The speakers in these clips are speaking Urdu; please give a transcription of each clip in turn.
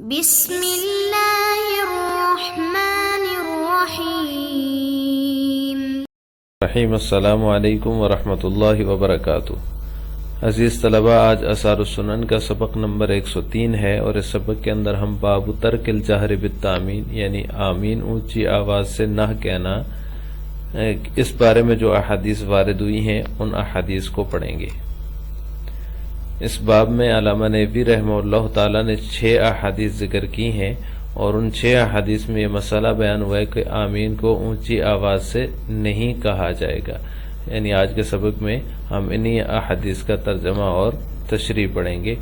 بسم اللہ الرحمن الرحیم السلام علیکم ورحمۃ اللہ وبرکاتہ۔ عزیز طلبہ، آج آثار السنن کا سبق نمبر 103 ہے، اور اس سبق کے اندر ہم باب ترک الجہر بالتامین یعنی آمین اونچی آواز سے نہ کہنا، اس بارے میں جو احادیث وارد ہوئی ہیں ان احادیث کو پڑھیں گے۔ اس باب میں علامہ نیوی رحمہ اللہ تعالیٰ نے 6 احادیث ذکر کی ہیں، اور ان 6 احادیث میں یہ مسئلہ بیان ہوا ہے کہ آمین کو اونچی آواز سے نہیں کہا جائے گا۔ یعنی آج کے سبق میں ہم انہی احادیث کا ترجمہ اور تشریح پڑھیں گے۔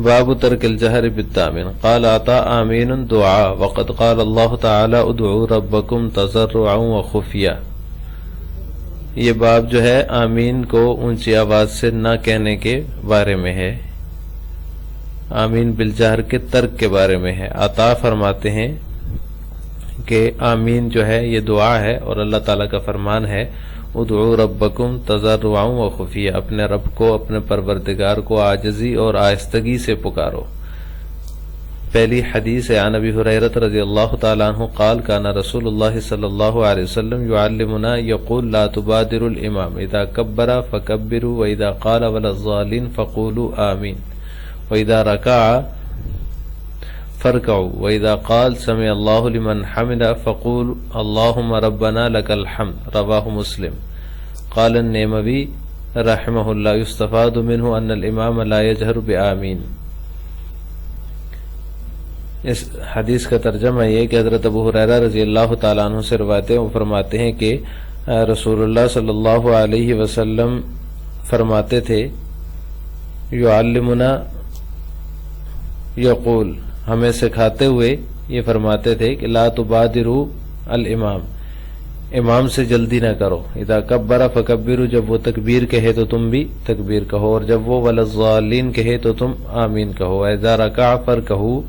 باب ترک الجہر بالتامین۔ قال عطاء آمین دعاء وقد قال اللہ تعالی ادعوا ربکم تضرعا وخفیا۔ یہ باب جو ہے آمین کو اونچی آواز سے نہ کہنے کے بارے میں ہے، آمین بالجہر کے ترک کے بارے میں ہے۔ عطا فرماتے ہیں کہ آمین جو ہے یہ دعا ہے، اور اللہ تعالیٰ کا فرمان ہے ادعوا ربکم تضرعا وخفیا، اپنے رب کو، اپنے پروردگار کو عاجزی اور آہستگی سے پکارو۔ پہلی حدیث ہے عن ابی ہریرہ رضی اللہ تعالیٰ عنہ قال کان رسول اللہ صلی اللہ علیہ وسلم یعلمنا یقول لا تبادر الامام اذا کبر فکبروا واذا قال ولا الضالین فقولوا آمین واذا رکع فارکعوا واذا قال سمع اللہ لمن حمد فقول اللہم ربنا لک الحمد رواہ مسلم۔ قال النیموی رحمہ اللہ یستفاد منہ ان الامام لا یجہر بآمین۔ اس حدیث کا ترجمہ یہ کہ حضرت ابو ہریرہ رضی اللہ تعالیٰ عنہ سے روایت ہے، وہ فرماتے ہیں کہ رسول اللہ صلی اللہ علیہ وسلم فرماتے تھے یعلمنا یقول، ہمیں سکھاتے ہوئے یہ فرماتے تھے کہ لا تبادروا الامام، امام سے جلدی نہ کرو، اذا کبر فکبروا، جب وہ تکبیر کہے تو تم بھی تکبیر کہو، اور جب وہ ولا الضالین کہے تو تم آمین کہو، اذا رکع فرکعوا،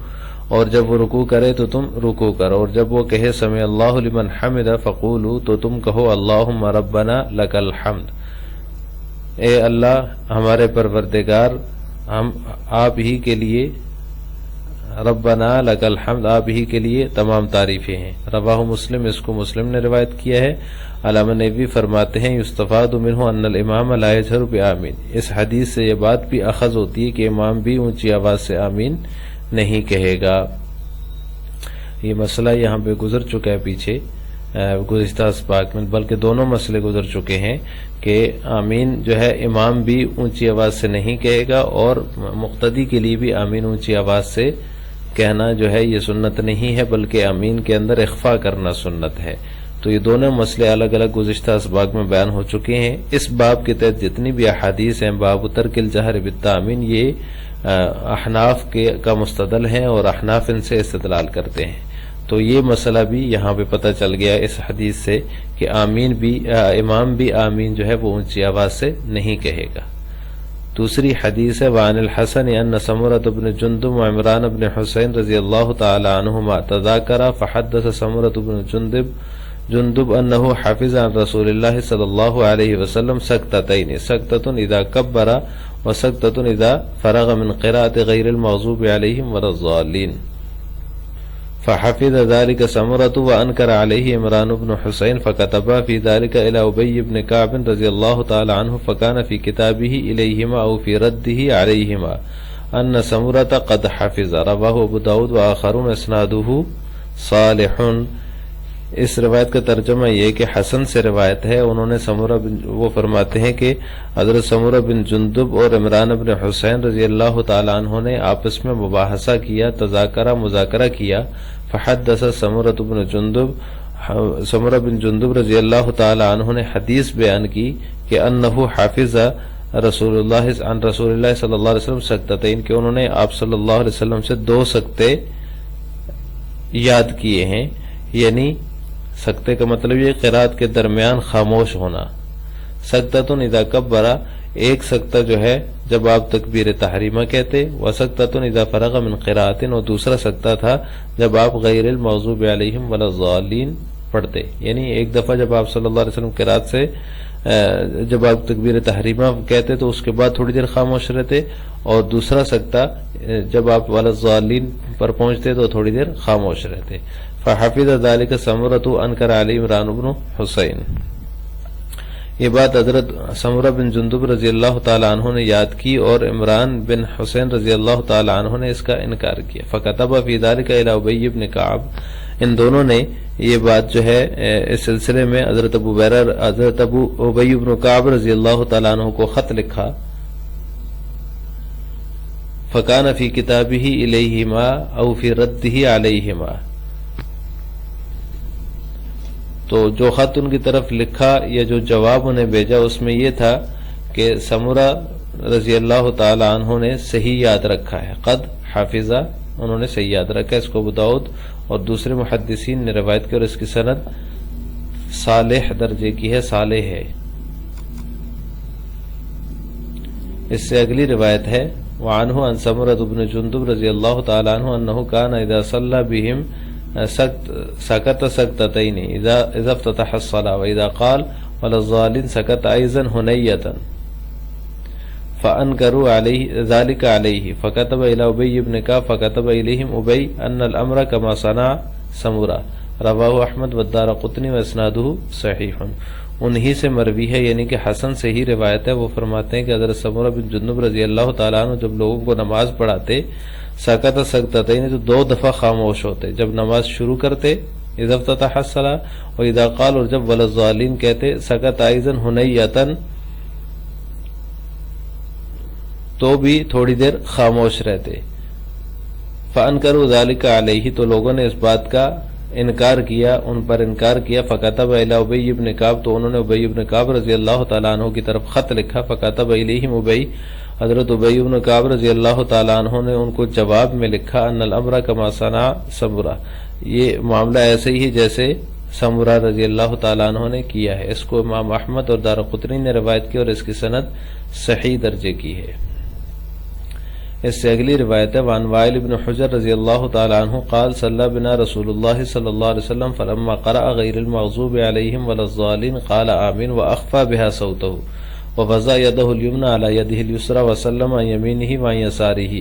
اور جب وہ رکوع کرے تو تم رکوع کرو، اور جب وہ کہے سمع اللہ لمن حمد فقولوا، تو تم کہو اللہم ربنا لک الحمد، اے اللہ ہمارے پروردگار، ہم آپ ہی کے لیے، ربنا لک الحمد، آپ ہی کے لیے تمام تعریفیں ہیں۔ رواہ مسلم، اس کو مسلم نے روایت کیا ہے۔ علامہ نیوی فرماتے ہیں یستفاد منہ ان الامام لا یجہر بآمین، اس حدیث سے یہ بات بھی اخذ ہوتی ہے کہ امام بھی اونچی آواز سے آمین نہیں کہے گا۔ یہ مسئلہ یہاں پہ گزر چکا ہے پیچھے گزشتہ اسباق میں، بلکہ دونوں مسئلے گزر چکے ہیں کہ آمین جو ہے امام بھی اونچی آواز سے نہیں کہے گا، اور مقتدی کے لیے بھی آمین اونچی آواز سے کہنا جو ہے یہ سنت نہیں ہے، بلکہ آمین کے اندر اخفا کرنا سنت ہے۔ تو یہ دونوں مسئلے الگ الگ گزشتہ اسباق میں بیان ہو چکے ہیں۔ اس باب کے تحت جتنی بھی احادیث ہیں باب ترک الجہر بالتامین، یہ احناف کا مستدل ہیں، اور احناف ان سے استدلال کرتے ہیں۔ تو یہ مسئلہ بھی یہاں پہ پتہ چل گیا اس حدیث سے کہ آمین بھی، امام بھی آمین جو ہے وہ اونچی آواز سے نہیں کہے گا۔ دوسری حدیث ہے وعن الحسن ان سمرۃ بن جندب وعمران بن حسین رضی اللہ تعالی عنہما تذاکرا فحدث سمرۃ بن جندب انه حفظ عن رسول اللہ صلی اللہ علیہ وسلم سکتتین، سکتۃ اذا کبر وسکتۃ اذا فرغ من قراءۃ غیر المغضوب علیہم ولا الضالین، فحفظ ذلك سمرۃ وانکر علیہ عمران بن حسین فكتب في ذلك الى ابی بن کعب رضی اللہ تعالی عنہ فكان في کتابه الیہما او في رده علیہما ان سمرۃ قد حفظ، رواہ ابو داود وآخرون اسناده صالح۔ اس روایت کا ترجمہ یہ کہ حسن سے روایت ہے، انہوں نے وہ فرماتے ہیں کہ حضرت سمرہ بن جندب اور عمران بن حسین رضی اللہ تعالی عنہ نے آپس میں مباحثہ کیا، مذاکرہ کیا۔ فحدث سمرہ بن جندب رضی اللہ تعالی عنہ نے حدیث بیان کی کہ انہ حافظ رسول اللہ صلی اللہ علیہ وسلم سکتتین، کہ انہوں نے آپ صلی اللہ علیہ وسلم سے 2 سکتے یاد کیے ہیں۔ یعنی سکتے کا مطلب یہ قرات کے درمیان خاموش ہونا۔ سکتۃ اذا کبر، ایک سکتہ جو ہے جب آپ تکبیر تحریمہ کہتے، وسکتۃ اذا فرغ من قراءۃ، اور دوسرا سکتہ تھا جب آپ غیر المغضوب علیہم ولا الضالین پڑھتے۔ یعنی ایک دفعہ جب آپ صلی اللہ علیہ وسلم قرات سے جب آپ تکبیر تحریمہ کہتے تو اس کے بعد تھوڑی دیر خاموش رہتے، اور دوسرا سکتہ جب آپ والضالین پر پہنچتے تو تھوڑی دیر خاموش رہتے۔ فحفظ ذلك سمرۃ انکر علی عمران بن حسین، یہ بات حضرت سمرہ بن جندب رضی اللہ تعالی عنہ نے یاد کی اور عمران بن حسین رضی اللہ تعالی عنہ نے اس کا انکار کیا۔ فکتب فی ذلک الی ابی بن کعب، ان دونوں نے یہ بات جو ہے اس سلسلے میں حضرت ابو ابی بن کعب رضی اللہ تعالی عنہ کو خط لکھا۔ فکان فی کتابہ الیہما او فی ردہ علیہما، تو جو خط ان کی طرف لکھا یا جو جواب انہیں بھیجا اس میں یہ تھا کہ سمرہ رضی اللہ تعالی عنہ نے صحیح یاد رکھا ہے، قد حافظہ، انہوں نے صحیح یاد رکھا ہے۔ اس کو ابو داؤد اور دوسرے محدثین نے روایت کی اور اس کی سند صالح درجے کی ہے، صالح ہے۔ اس سے اگلی روایت ہے وعنہ عن سمرہ بن جندب رضی اللہ تعالی عنہ انہ کان اذا صلی بہم سکت سکتتین اذا افتتح الصلاة واذا قال والضالین سکت ایضا ہنیتا فانکروا علیہ ذلك علیہ فکتب الى ابی بن کعب فکتب الیہم ابی ان الامر کما صنع سمرہ، رواہ احمد والدارقطنی واسنادہ صحیح۔ انہی سے مروی ہے، یعنی کہ حسن سے ہی روایت ہے۔ وہ فرماتے ہیں کہ حضرت سمرہ بن جندب رضی اللہ تعالیٰ عنہ جب لوگوں کو نماز پڑھاتے سکت سکتتین تو 2 دفعہ خاموش ہوتے، جب نماز شروع کرتے اذا افتتح الصلاة و اذا قال، اور جب والضالین کہتے سکت ایضا ہنیتا تو بھی تھوڑی دیر خاموش رہتے۔ فانکروا ذلك علیہ، تو لوگوں نے اس بات کا انکار کیا، ان پر انکار کیا۔ فکتب الی ابی بن کعب، تو انہوں نے ابی بن کعب رضی اللہ تعالیٰ عنہ کی طرف خط لکھا۔ فکتب الیہم ابی، حضرت ابی بن کعب رضی اللہ تعالیٰ عنہ نے ان کو جواب میں لکھا ان الامر کما صنع سمرہ، یہ معاملہ ایسے ہی جیسے سمرہ رضی اللہ تعالیٰ عنہ نے کیا ہے۔ اس کو امام احمد اور دارقطنی نے روایت کی اور اس کی سند صحیح درجے کی ہے۔ اس سے اگلی روایت ہے وعن وائل بن حجر رضی اللہ تعالی عنہ قال صلی بنا رسول اللہ صلی اللہ علیہ وسلم فلما قرأ غیر المغضوب علیہم ولا الضالین قال آمین واخفى بها صوته ووضع يده اليمنى على يده اليسرى وسلم عن يمينه وعن يساره،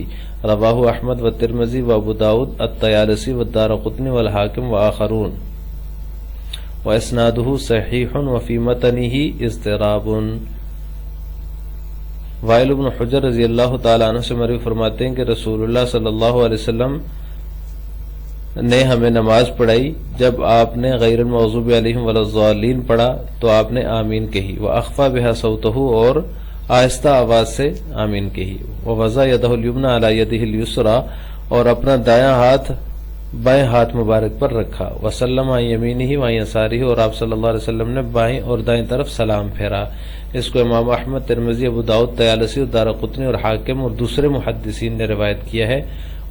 رواه احمد والترمذی وابو داود الطیالسی والدارقطنی والحاکم وآخرون، واسناده صحیح وفی متنه اضطراب۔ وائل بن حجر رضی اللہ تعالیٰ عنہ سے مروی فرماتے ہیں کہ رسول اللہ صلی اللہ علیہ وسلم نے ہمیں نماز پڑھائی، جب آپ نے غیر المغضوب علیہم ولا الضالین پڑھا تو آپ نے آمین کہی، وَأَخْفَى بِهَا صَوْتَهُ، اور آہستہ آواز سے آمین کہی، وَوَضَعَ يَدَهُ الْيُمْنَى عَلَى يَدِهِ الْيُسْرَى، اور اپنا دایاں ہاتھ بائیں ہاتھ مبارک پر رکھا، وَسَلَّمَ عَن يَمِينِهِ وَعَن يَسَارِهِ، اور آپ صلی اللہ علیہ وسلم نے بائیں اور دائیں طرف سلام پھیرا۔ اس کو امام احمد، ترمذی، ابو داؤد، طیالسی اور دارقطنی اور حاکم اور دوسرے محدثین نے روایت کیا ہے۔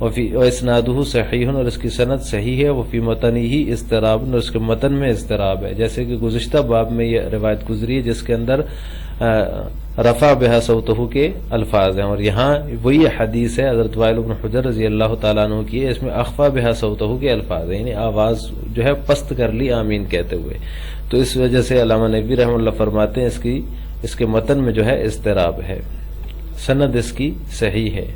واسنادہ صحیح، اور اس کی سند صحیح ہے۔ وفی متنہ اضطراب، اور اس کے متن میں اضطراب ہے، جیسے کہ گزشتہ باب میں یہ روایت گزری ہے جس کے اندر رفع بها صوتہ کے الفاظ ہیں، اور یہاں وہی حدیث ہے حضرت وائل بن حجر رضی اللہ تعالیٰ عنہ کی، اس میں اخفى بها صوتہ کے الفاظ ہیں، یعنی آواز جو ہے پست کر لی آمین کہتے ہوئے۔ تو اس وجہ سے علامہ نبوی رحمہ اللہ فرماتے ہیں اس کے متن میں جو ہے اضطراب ہے، سند اس کی صحیح ہے۔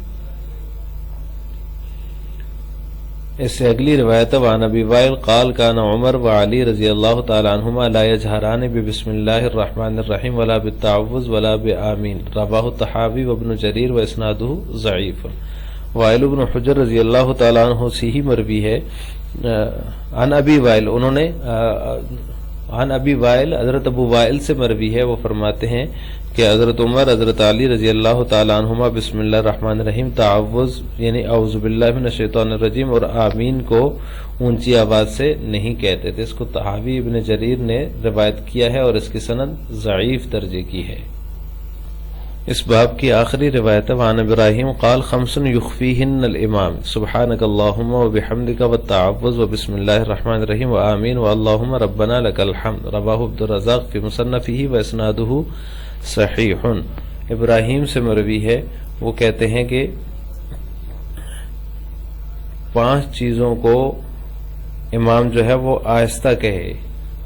اس سے اگلی روایت وعن ابی وائل قال کان عمر وعلی رضی اللہ تعالی عنہما لا یجہران ببسم اللہ الرحمن الرحیم ولا بالتعوذ ولا بآمین، رواہ الطحاوی وابن جریر واسنادہ ضعیف۔ وائل بن حجر رضی اللہ تعالی عنہ سے ہی مروی ہے عن ابی وائل، انہوں نے عن ابی وائل حضرت ابو وائل سے مروی ہے، وہ فرماتے ہیں کہ حضرت عمر حضرت علی رضی اللہ تعالی عنہما بسم اللہ الرحمن الرحیم تعوذ یعنی اعوذ باللہ من الشیطان الرجیم اور آمین کو اونچی آواز سے نہیں کہتے تھے۔ اس کو طحاوی ابن جریر نے روایت کیا ہے اور اس کی سند ضعیف درجے کی ہے۔ اس باب کی آخری روایت وعن ابراہیم قال خمس یخفیہن الامام سبحانک اللہم وبحمدک والتعوذ وبسم اللہ الرحمن الرحیم وآمین واللہم ربنا لک الحمد، رواہ عبد الرزاق فی مصنفہ واسنادہ صحیح۔ ابراہیم سے مروی ہے، وہ کہتے ہیں کہ 5 چیزوں کو امام جو ہے وہ آہستہ کہے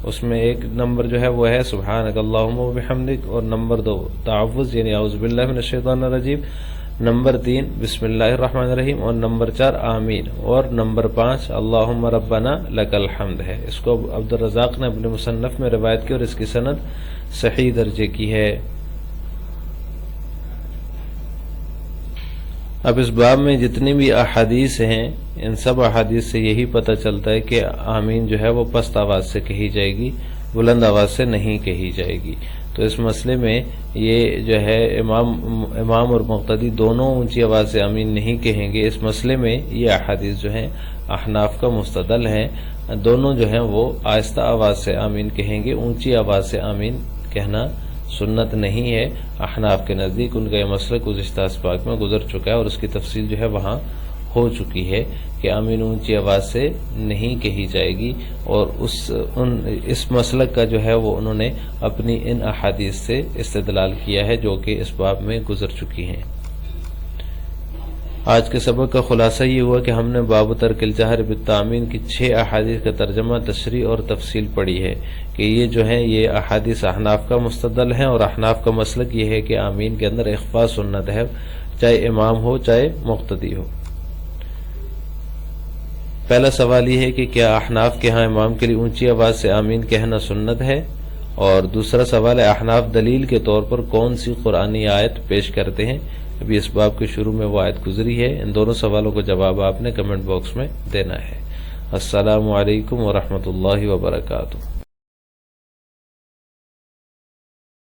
اس میں ایک نمبر جو ہے وہ ہے سبحانک اللہم و بحمدک، اور نمبر 2 تعوذ یعنی اعوذ باللہ من الشیطان الرجیم، نمبر 3 بسم اللہ الرحمن الرحیم، اور نمبر 4 آمین، اور نمبر 5 اللہم ربنا لک الحمد ہے۔ اس کو عبدالرزاق نے اپنے مصنف میں روایت کی اور اس کی سند صحیح درجے کی ہے۔ اب اس باب میں جتنی بھی احادیث ہیں ان سب احادیث سے یہی پتہ چلتا ہے کہ آمین جو ہے وہ پست آواز سے کہی جائے گی، بلند آواز سے نہیں کہی جائے گی۔ تو اس مسئلے میں یہ جو ہے امام اور مقتدی دونوں اونچی آواز سے آمین نہیں کہیں گے۔ اس مسئلے میں یہ احادیث جو ہیں احناف کا مستدل ہیں، دونوں جو ہیں وہ آہستہ آواز سے آمین کہیں گے، اونچی آواز سے آمین کہنا سنت نہیں ہے احناف کے نزدیک۔ ان کا یہ مسئلہ گزشتہ اسباق میں گزر چکا ہے اور اس کی تفصیل جو ہے وہاں ہو چکی ہے کہ آمین اونچی آواز سے نہیں کہی جائے گی، اور اس مسلک کا جو ہے وہ انہوں نے اپنی ان احادیث سے استدلال کیا ہے جو کہ اس باب میں گزر چکی ہیں۔ آج کے سبق کا خلاصہ یہ ہوا کہ ہم نے باب ترک الجہر بالتآمین کی 6 احادیث کا ترجمہ، تشریح اور تفصیل پڑھی ہے کہ یہ جو ہے یہ احادیث احناف کا مستدل ہیں، اور احناف کا مسلک یہ ہے کہ آمین کے اندر اخفاء سنت ہے، چاہے امام ہو چاہے مقتدی ہو۔ پہلا سوال یہ ہے کہ کیا احناف کے ہاں امام کے لیے اونچی آواز سے آمین کہنا سنت ہے، اور دوسرا سوال ہے احناف دلیل کے طور پر کون سی قرآنی آیت پیش کرتے ہیں۔ ابھی اس باب کے شروع میں وہ آیت گزری ہے۔ ان دونوں سوالوں کا جواب آپ نے کمنٹ باکس میں دینا ہے۔ السلام علیکم ورحمۃ اللہ وبرکاتہ۔